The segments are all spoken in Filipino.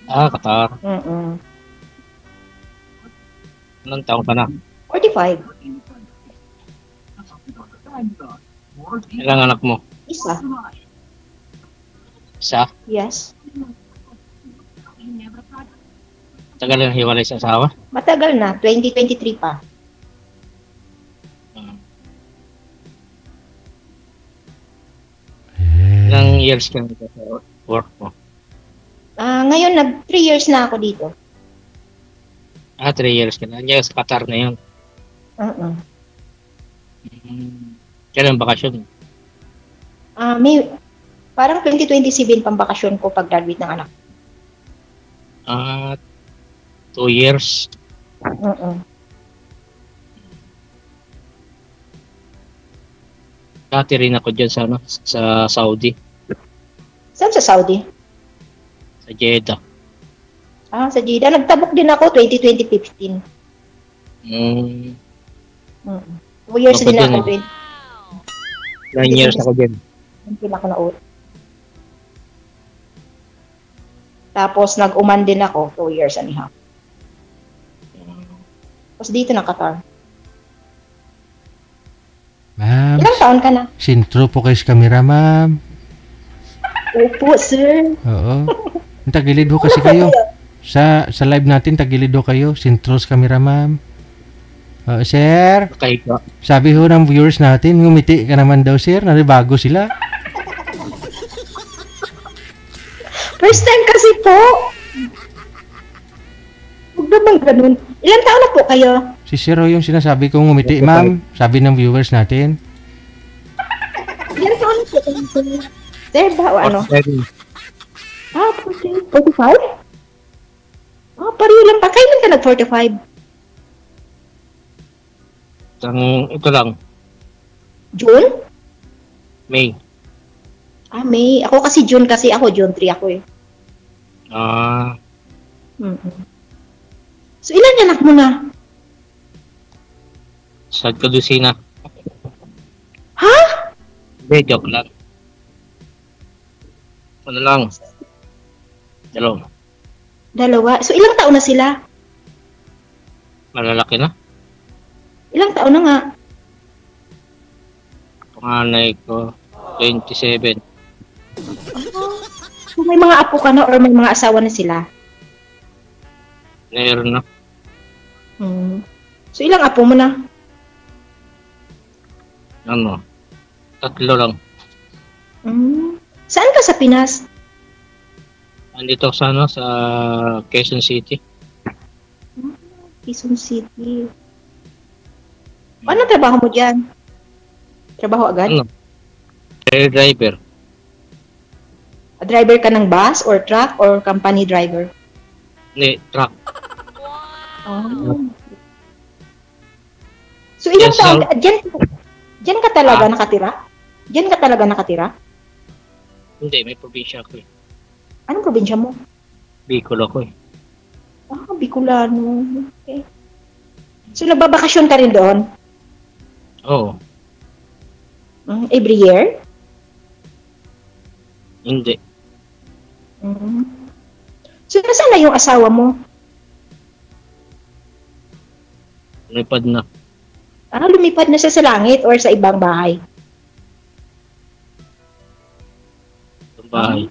Qatar. Mm-mm. Ilang taon ka na? 45. Ilang anak mo? Isa. Isa? Yes. Tagal na hiwalay sa asawa? Matagal na. 2023 pa. Ilang years ka na sa work mo? Ngayon, 3 years na ako dito. 3 years ka na. Andiyan sa Qatar na yun. Uh-uh. Kailan bakasyon? Parang 2027 pang bakasyon ko pag graduate ng anak. 2 years. Uh-uh. Dati rin ako dyan sa Saudi. Saan sa Saudi? Sa Jeddah. Sa Jeddah. Nagtabok din ako 2015. 2 years Ako din din ako. 9 years ako dyan. Hindi ako na-out. Tapos nag-uman din ako 2 years and a half. Tapos dito na Qatar. Ma'am, Ilang taon ka na? sintro po kayo sa camera, ma'am. Opo, sir. Oo. Tagilid ho kasi kayo. Sa live natin, tagilid ho kayo. Sintro sa camera, ma'am. Sir, Okay ka. sabi ho ng viewers natin, ngumiti ka naman daw, sir. Naribago sila. First time kasi po. Huwag naman ganun. Ilang taon na po kayo? Si sir ho yung sinasabi kong ngumiti, ma'am. Sabi ng viewers natin. Ilang taon na po kayo? Sir ba o ano? 47. 45? Pareho lang pa. Kailan ka nag-45? Ito lang. June? May. May. Ako kasi June kasi ako. June 3 ako eh. So, ilan anak mo na? Sa Kadusina. Ha? Hindi, joke lang. Ano lang? Dalawa. So, ilang taon na sila? Malalaki na. Ilang taon na nga? Panganay ko, 27. So, may mga apo ka na or may mga asawa na sila? Meron na. So, ilang apo mo na? 3 lang. Saan ka sa Pinas? Andito sa sa Quezon City. Quezon City. Ano trabaho mo dyan? Trabaho agad? Air driver. Driver ka ng bus or truck or company driver? Hindi, truck. So, ilang Yes, taon? sir. Dyan ka talaga nakatira? Dyan ka talaga nakatira? Hindi, may probinsya ako eh. Anong probinsya mo? Bicol ako eh. Bicolano. Okay. So, nagbabakasyon ka rin doon? Oo. Every year? Hindi. So, nasaan na yung asawa mo? Lumipad na. Lumipad na siya sa langit or sa ibang bahay? Sa bahay.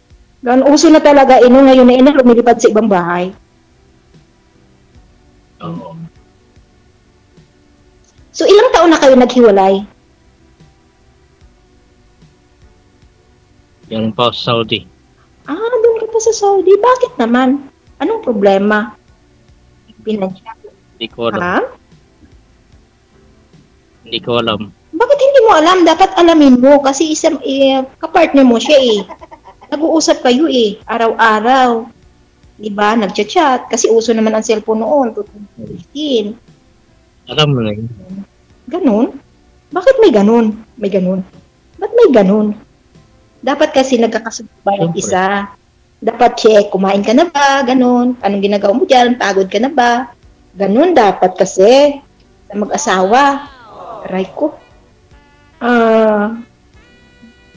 Uso na talaga ngayon na lumilipad sa ibang bahay. Oo. So, ilang taon na kayo naghiwalay? Yan pa sa Saudi. Doon ka pa sa Saudi. Bakit naman? Anong problema? Hindi ko alam. Hindi ko alam. Bakit hindi mo alam? Dapat alamin mo kasi isang kapartner mo siya eh. Nag-uusap kayo eh, araw-araw. Diba? Nag-chat. Kasi uso naman ang cellphone noon, 2015. Alam mo na yun. Ganun? Bakit may ganun? May ganun? Ba't may ganun? Dapat kasi nagkakasabay ang isa. Dapat check, kumain ka na ba? Ganun. Anong ginagawa mo dyan? Pagod ka na ba? Ganun dapat kasi sa mag-asawa. Aray ko.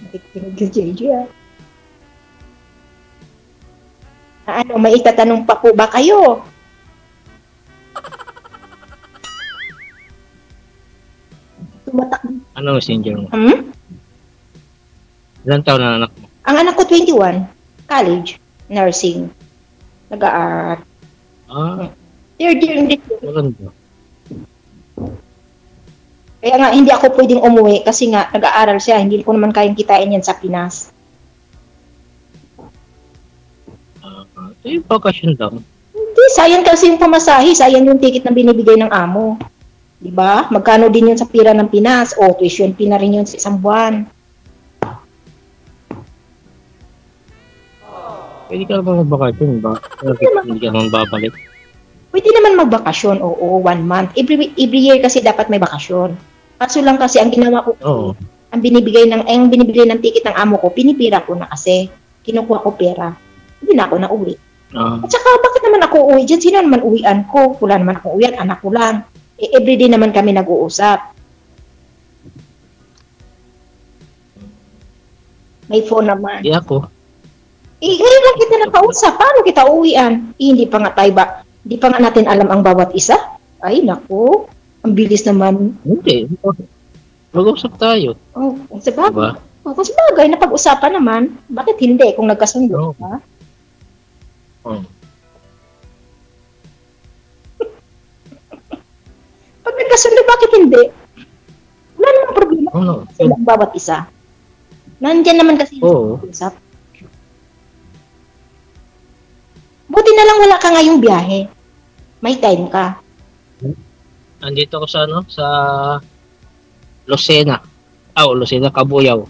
Nakikinig ka, JJ. Ano, may itatanong pa po ba kayo? Tumatak. Ano messenger mo? Hmm? Ilan taon na anak mo? Ang anak ko 21, college, nursing. Nag-aaral. Ah, Third year hindi. maganda. Kaya nga hindi ako pwedeng umuwi kasi nga nag-aaral siya, hindi ko naman kayang kitain yan sa Pinas. Bakasyon lang. Hindi, sayang kasi yung pamasahe, sayang yung ticket na binibigay ng amo. 'Di ba? Magkano din yun sa pira ng Pinas? O, tuition fee na rin yun sa isang buwan. Pwede ka naman magbakasyon ba? Hindi ka naman babalik. Pwede naman magbakasyon, oo, 1 month. Every year kasi dapat may bakasyon. Kaso lang kasi ang ginawa ko, Oo. ang binibigay ng ticket ng amo ko, pinipira ko na kasi. Kinukuha ko pera. Hindi na ako nauwi. Ah, At saka, bakit naman ako uwi dyan? Sino naman uwian ko? Wala naman akong uwian, anak ko lang. Everyday naman kami nag-uusap. May phone naman. di ako. Ngayon lang kita nakausap. Paano kita uwian? Hindi pa nga tayo ba? Hindi pa nga natin alam ang bawat isa. Ay, naku. Ang bilis naman. Hindi. Mag-usap tayo. Oh, sa bagay. Diba? Oh, kung sa bagay, napag-usapan naman. Bakit hindi? Kung nagkasundo, Oo. ha? Oh. Pag nagkasundo, bakit hindi? Wala namang problema Oo. sila ang bawat isa. Nandyan naman kasi Oo. usap. Buti na lang wala ka ngayong biyahe. May time ka. Andito ako sa sa Lucena. Lucena, Kabuyaw.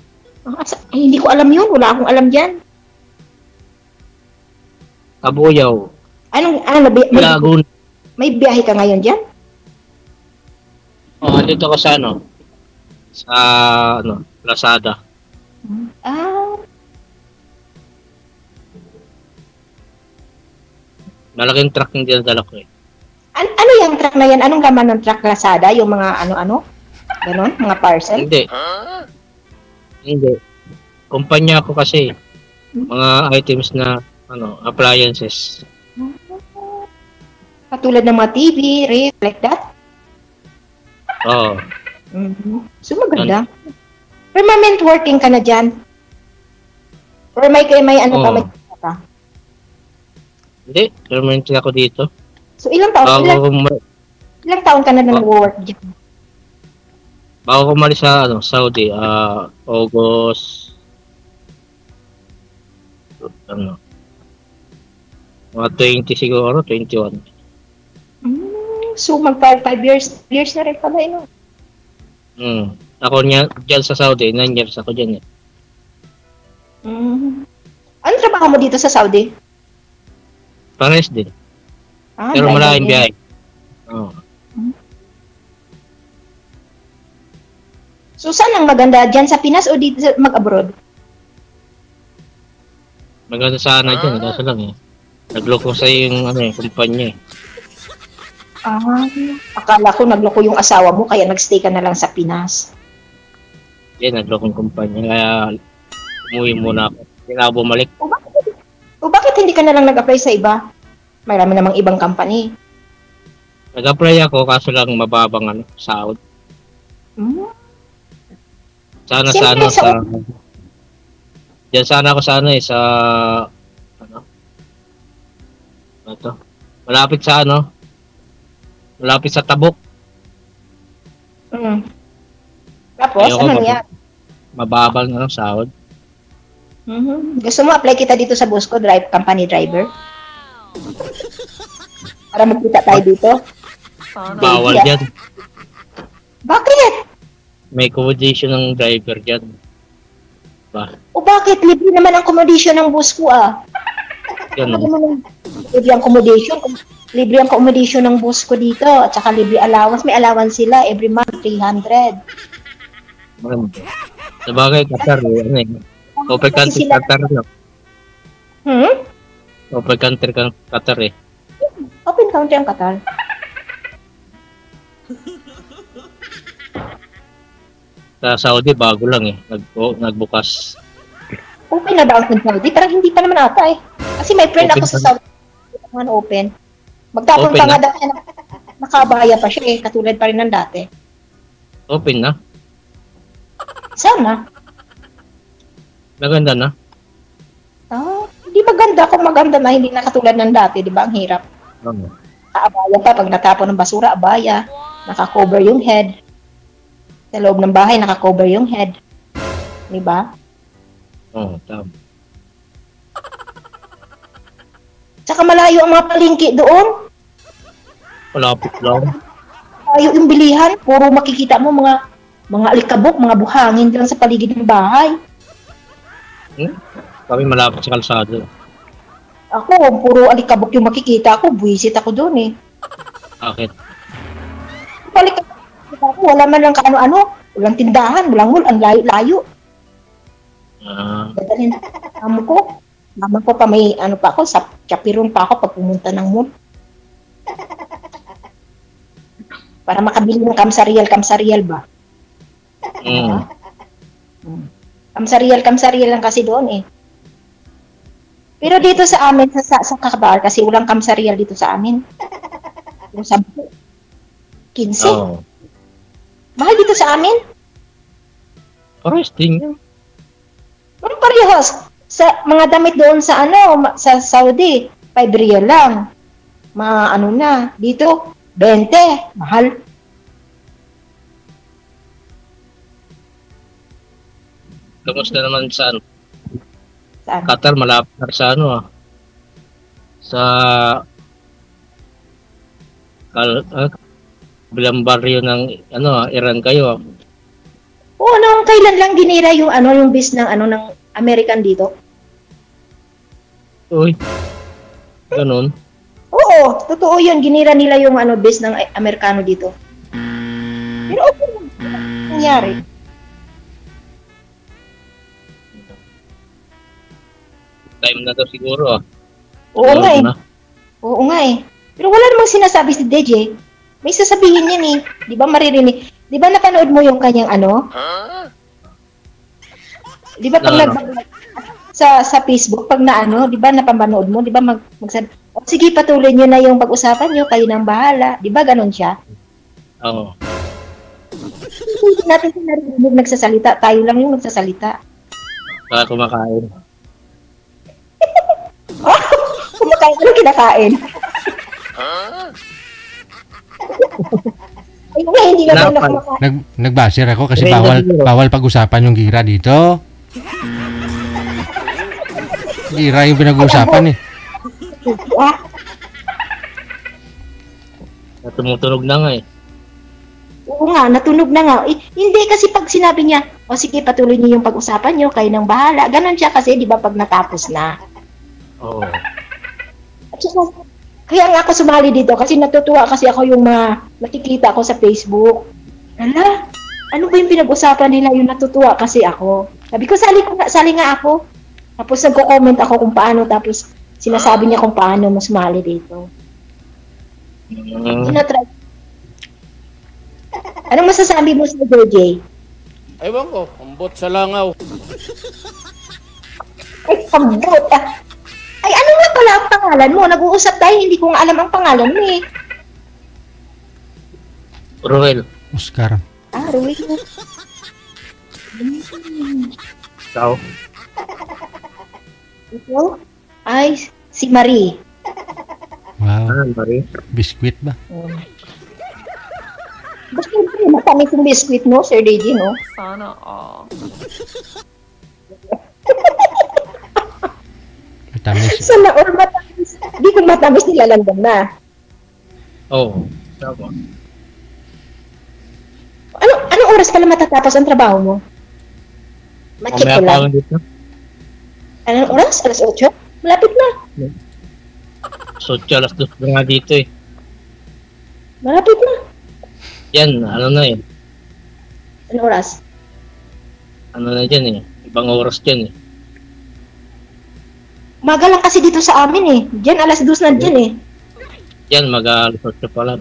Hindi ko alam yun. Wala akong alam dyan. Kabuyaw. May, may biyahe ka ngayon dyan? Andito ako sa sa Lazada. Ah, Malaking truck yung dinadala ko eh. ano yung truck na yan? Anong laman ng truck Lazada? Yung mga ano-ano? Ganon? Mga parcel? Hindi. Hindi. Kumpanya ko kasi mga items na appliances. Katulad ng mga TV, ref, like that? Oo. So maganda. Permanent working ka na dyan? Or may ano pa, Oo. may ka? Hindi. Permanent ako dito. So ilang taon? Bago Ilang taon ka na nag-work dyan? ko umalis sa Saudi, August mga 20 siguro, 21. So mag 5 years na rin pala yun. Ako dyan sa Saudi, 9 years ako dyan eh. Ano trabaho mo dito sa Saudi? Pares din. Pero driver malaking din. biyahe. Oo. So saan ang maganda? Dyan sa Pinas o dito mag-abroad? Maganda sana dyan, kaso lang eh. Nagloko sa yung kumpanya eh. Akala ko nagloko yung asawa mo kaya nagstay ka na lang sa Pinas. Yan, nagloko yung kumpanya. Kaya umuwi muna ako. Hindi na ako bumalik. O bakit hindi ka na lang nag-apply sa iba? Marami namang ibang company. Nag-apply ako, kaso lang mababang sahod. Sana Siyempre, sa diyan sana ako sa malapit sa malapit sa Tabuk. Tapos, Ayoko ano yan? Mababang sahod. Gusto mo apply kita dito sa Busco, company driver? Para magkita tayo dito? Bawal dyan. Bakit? May accommodation ng driver dyan. O bakit? Libre naman ang accommodation ng Busco Yan. Libre ang accommodation. Libre ang accommodation ng Busco dito. At saka libre allowance. May allowance sila every month, 300. Sa bagay, Qatar eh. Open country Qatar no? Open country Qatar eh. Open country ang Qatar. Sa Saudi, bago lang eh. Nagbukas. Open na ba ang Saudi? Parang hindi pa naman ata eh. Kasi Kasi may friend ako Open sa pa Saudi. Naman open. Magtapon Open pa na? nga dati. Nakabaya pa siya eh. Katulad pa rin ng dati. Open na? Sana. Maganda na? Hindi maganda kung maganda na hindi na katulad ng dati. Di ba? Ang hirap. Oo. Abaya pa. Pag natapon ng basura, abaya. Naka-cover yung head. Sa loob ng bahay, naka-cover yung head. Di ba? Oo, tama. Tsaka malayo ang mga palengke doon. Malapit lang. Malayo yung bilihan. Puro makikita mo mga alikabok, mga buhangin lang sa paligid ng bahay. Kami malapit sa kalsada. Ako, puro alikabok yung makikita ko. Buwisit ako doon eh. Bakit? Alikabok ako. Wala man lang kaano-ano. Walang tindahan, walang mall. Ang layo-layo. Dadalhin amo ko. Mama ko pa may ano pa ako, sa chapiron pa ako pag pumunta ng mall. Para makabili ng kamsarial ba? Kamsarial lang kasi doon eh. Pero dito sa amin, sa Kabar, kasi walang kamsarial dito sa amin. Yung 15. Oo. Mahal dito sa amin. Parehas din yan. Ano parehas? Sa mga damit doon sa sa Saudi, 5 riyal lang. Ano na, dito 20, mahal. Kamusta naman sa Saan? Qatar, malapit na sa sa bilang baryo ng Iran kayo. Oo, kailan lang ginira yung yung base ng ng American dito? Uy. Ganun. Oo, totoo yun. Ginira nila yung base ng Amerikano dito. Pero okay lang. Nangyari. Time na to siguro. Oo nga eh. Na. Oo nga eh. Pero wala namang sinasabi si DJ. May sasabihin yan eh. Di ba maririnig? Di ba napanood mo yung kanyang Di ba pag sa Facebook, pag di ba napapanood mo, di ba magsabi, sige patuloy nyo na yung pag-usapan nyo, kayo nang bahala. Di ba ganon siya? Oo. Hindi natin narinig nagsasalita, tayo lang yung nagsasalita. Baka kumakain. Kumakain, ano kinakain? Ay, hindi naman na kumakain. Nagbasir ako kasi Renda bawal pag-usapan yung gira dito. Gira yung pinag-uusapan eh. Tumutunog na nga eh. Oo nga, natunog na nga. Hindi kasi pag sinabi niya, sige patuloy niyo yung pag-usapan niyo, kayo nang bahala. Ganon siya kasi, di ba, pag natapos na. Oo. At saka, kaya nga ako sumali dito kasi natutuwa kasi ako yung nakikita ko sa Facebook. Ala, ano ba yung pinag-usapan nila yung natutuwa kasi ako? Sabi ko, sali nga ako. Tapos nagko-comment ako kung paano, tapos sinasabi niya kung paano mo sumali dito. Tinatry. Anong masasabi mo sa DJ? Ewan ko, ambot sa langaw. Ay, ambot ah. Ay, ano nga pala ang pangalan mo? Nag-uusap tayo, hindi ko nga alam ang pangalan mo eh. Ruel. Oscar. Ruel. Ikaw. Ito? Ay, si Marie. Wow. Marie. Biskuit ba? Basta matamis yung biscuit, no, Sir DJ, no? Sana all. Matamis. Sana all matamis. Di kung matamis nilalandan na. Oo. Tama. Anong oras pala matatapos ang trabaho mo? Ma-check ko lang. Dito. Anong oras? Alas 8? Malapit na. So, alas 2 na nga dito eh. Malapit na. Yan, ano na eh. Anong oras? Ano na dyan eh. Ibang oras dyan eh. Umaga lang kasi dito sa amin eh. Diyan, alas 2 na dyan eh. Yan, mag-alas 8 pa lang.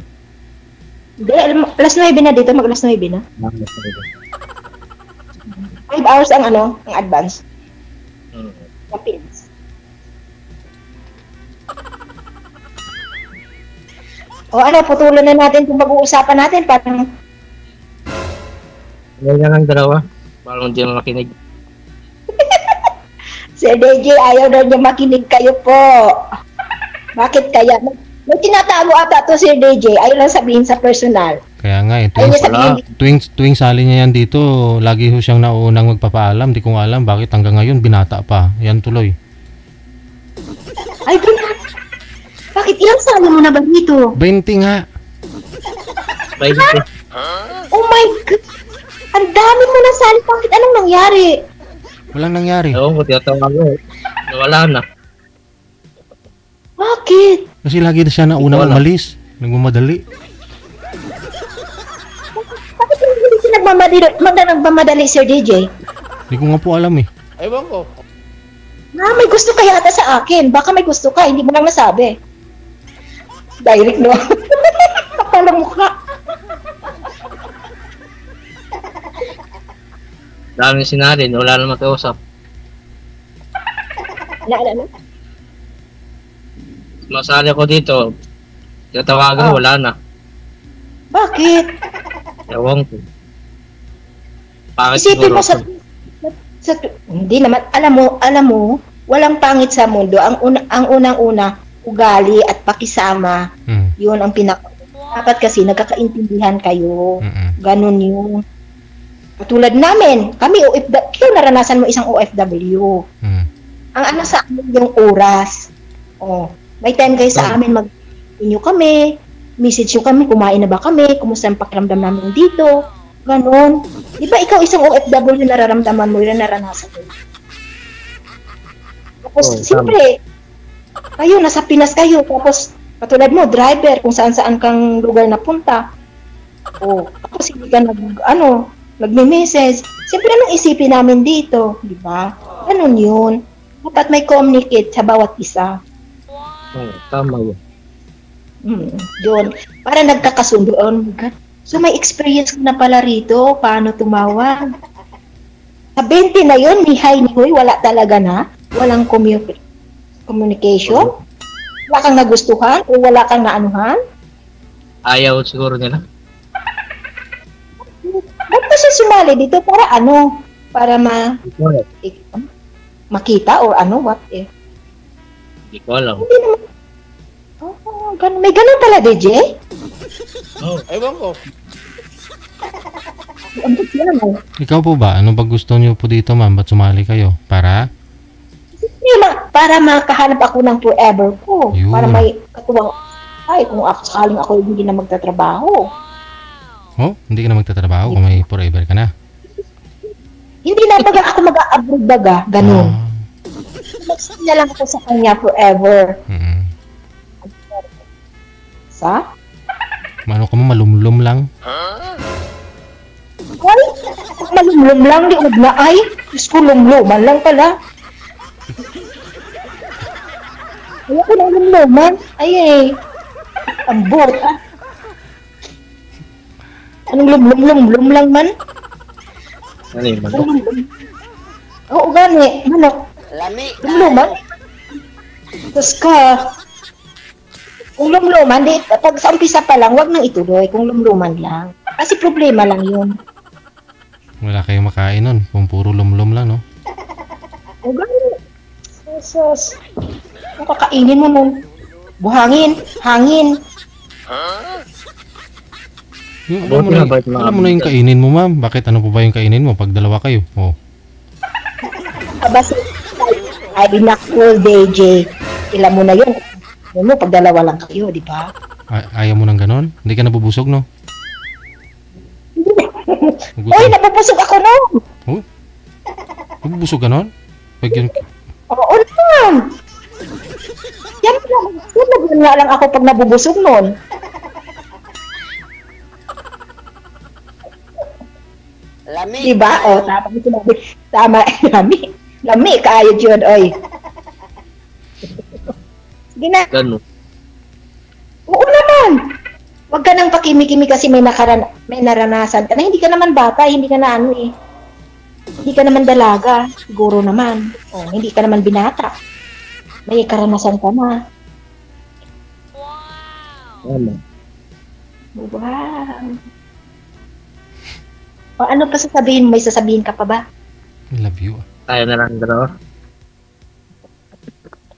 Hindi, alas 9 na dito. Mag-alas 9 na. 5 hours ang advance. Kapins. O ano, putulan na natin kung mag-uusapan natin. Parang, Ngayon na lang dalawa. Parang hindi mo makinig. Sir DJ, ayaw na niya makinig kayo po. Bakit kaya? May tinatago ata to Sir DJ. Ayaw lang sabihin sa personal. Kaya nga eh, Ayaw niya wala. sabihin. tuwing sali niya yan dito, lagi ho siyang naunang magpapaalam. Di ko nga alam bakit hanggang ngayon binata pa. Yan tuloy. Ay, bakit ilang sali mo na ba dito? 20 nga. Bye. Oh my God! Ang dami mo na sali. Bakit? Anong nangyari? Walang nangyari. Ewan ko, tinatawag ko. Nawala na. Bakit? Kasi lagi na siya na unang Wala. umalis. Nagmamadali. Bakit hindi siya nagmamadali, Sir DJ? Di ko nga po alam eh. Ewan ko. May gusto ka yata sa akin. Baka may gusto ka, hindi mo lang nasabi. Direct, no? Kapala mukha. Dami sinalin, wala na makiusap. Ano? Masali ako dito. Tinatawagan, wala na. Bakit? Ewan ko. Bakit Isipin siguro? mo hindi naman, alam mo, walang pangit sa mundo. Ang unang-una, ugali at pakisama. Hmm. Yun ang dapat kasi nagkakaintindihan kayo. Ganun yun. Katulad namin, kami OFW, ikaw naranasan mo isang OFW. Hmm. Ang ano sa amin yung oras. Oh, may time kayo sa amin inyo kami, message nyo kami, kumain na ba kami, kumusta ang pakiramdam namin dito, ganun. Di ba ikaw isang OFW nararamdaman mo yun, naranasan mo. Tapos, siyempre, kayo, nasa Pinas kayo, tapos, katulad mo, driver, kung saan-saan kang lugar napunta. Oh, tapos hindi ka nagme-message. Siyempre, anong isipin namin dito, di ba? Ganun yun. Dapat may communicate sa bawat isa. Tama yun. Yun. Para nagkakasundo. Oh my God. So, may experience ka na pala rito. Paano tumawag? Sa 20 na yun, ni hi, ni huy, wala talaga na. Walang communication. Wala kang nagustuhan o wala kang naanuhan. Ayaw siguro nila. Ba't pa siya sumali dito? Para ano? Para makita or ano? What if? Hindi ko alam. Hindi naman. Oh, ganun. May ganun pala, DJ? Ewan ko. Ang yan, oh. Ikaw po ba? Ano ba gusto niyo po dito, ma'am? Ba't sumali kayo? Para? Para makahanap ako ng forever ko. Yun. Para may katuwang, kung sakaling ako hindi na magtatrabaho. Oh, hindi ka na magtatrabaho kung may forever ka na. Hindi na baga ako mag-a-abroad baga, ganun. Ah. Mag-stay na lang ako sa kanya forever. Sa? Ano ka mo, malumlum lang? Ay, malumlum lang, di na ay. Diyos ko, lumluman lang pala. Ayaw ko na lumluman. Ay, ambot, ah. Anong lumlum lang man? Ano yung manok? Oo, gani. Manok. Lami. Lumluman? Tapos ka, kung lumluman, pag sa umpisa pa lang, wag nang ituloy kung lumluman lang. Kasi problema lang yun. Wala kayong makain nun. Kung puro lumlum lang, no? O gani. Jesus. Kung kakainin mo nun, buhangin, hangin. Yung, Buti na ba ito mga alam mo na yung kainin mo, ma'am. Bakit? Ano po ba yung kainin mo pag dalawa kayo? Oh. Abas, ay nakul, DJ. Ilan mo na yun. Ano mo, pag dalawa lang kayo, di ba? Ayaw mo ng ganon? Hindi ka nabubusog, no? Uy, napapusog ako nun. Oh? Nabubusog ka nun? Pag yun... Oo naman. Yan nga lang ako pag nabubusog nun. Lami. Diba? O, tama yung sinabi. Tama, lami. Lami, kaayod yun, oy. Sige na. Ganun. Oo naman. Huwag ka nang pakimi-kimi kasi may naranasan ka na. Hindi ka naman bata, hindi ka na ano eh. Hindi ka naman dalaga. Siguro naman. O, hindi ka naman binata. May karanasan ka na. Tama. Wow. O ano pa sasabihin? May sasabihin ka pa ba? I love you. Tayo na lang dalawa.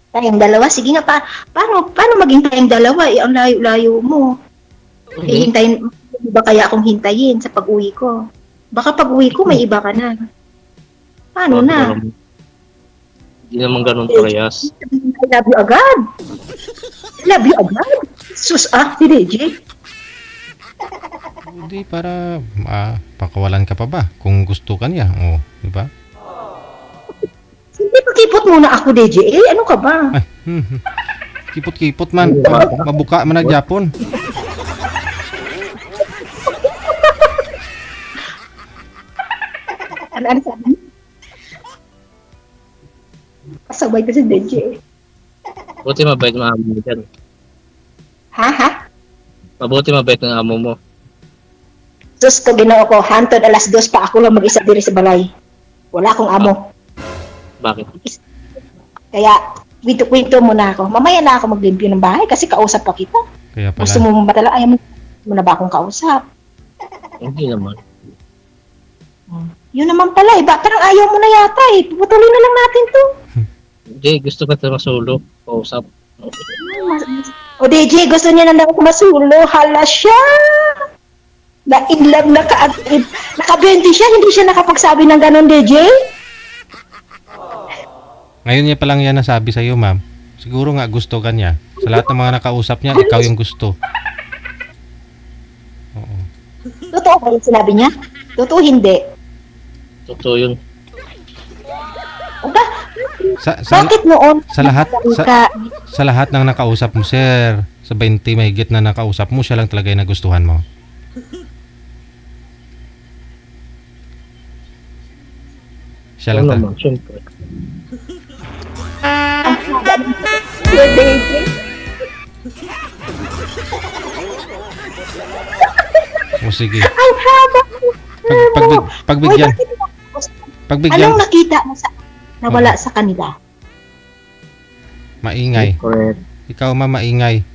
Tayong dalawa? Sige nga, paano maging tayong dalawa? Ang layo-layo mo. Hihintayin, ba kaya akong hintayin sa pag-uwi ko? Baka pag-uwi ko, may iba ka na. Paano na? Hindi naman ganun parehas. I love you agad. I love you agad. Sus, si DJ. Hindi, para pakawalan ka pa ba kung gusto ka niya. O, di ba? Hindi, pakipot muna ako, DJ. Ano ka ba? Ay, kipot-kipot man. Mabuka man na Japon. Ano sabi? Pasabay ka si DJ. Buti mabait ng amo mo dyan. Ha? Mabuti mabait ng amo mo. Sus ko, ginawa ko. Hantod alas 2 pa ako lang mag-isa diri sa balay. Wala akong amo. Bakit? Kaya, kwento-kwento muna ako. Mamaya na ako maglimpyo ng bahay kasi kausap pa kita. Kaya pala. Gusto mo matala, ayaw mo na ba akong kausap? Hindi naman. Yun naman pala eh. Parang ayaw mo na yata eh. Puputulin na lang natin to. Hindi, gusto ka na masulo. Pausap. O DJ, gusto niya na lang ako masulo. Hala siya! Na-in love na kaagad. Naka-20 siya, hindi siya nakapagsabi ng ganon, DJ? Ngayon niya pa lang yan nasabi sa'yo, ma'am. Siguro nga gusto ka niya. Sa lahat ng mga nakausap niya, ikaw yung gusto. Oo. Totoo ba yung sinabi niya? Totoo hindi. Totoo yun. Aba, bakit noon? Sa lahat ng nakausap mo, sir, sa 20 mahigit na nakausap mo, siya lang talaga yung nagustuhan mo. Siya lang naman, syempre. O sige. Ang haba. Pagbigyan. Anong nakita mo sa nawala sa kanila? Maingay. Correct. Ikaw, ma'am, maingay.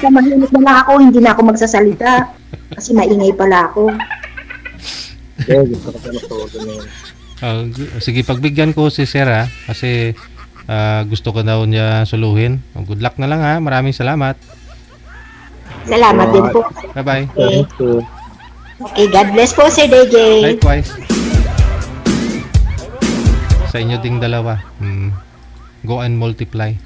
Mahinig na lang ako, hindi na ako magsasalita. Kasi maingay pala ako. Gusto ko pala todo na yun. Sige, pagbigyan ko si Sir, ha? Kasi gusto ko daw niya suluhin. Good luck na lang, ha? Maraming salamat. Salamat din po. Bye-bye. Thank you. Okay, God bless po, Sir DJ. Likewise. Sa inyo ding dalawa. Go and multiply.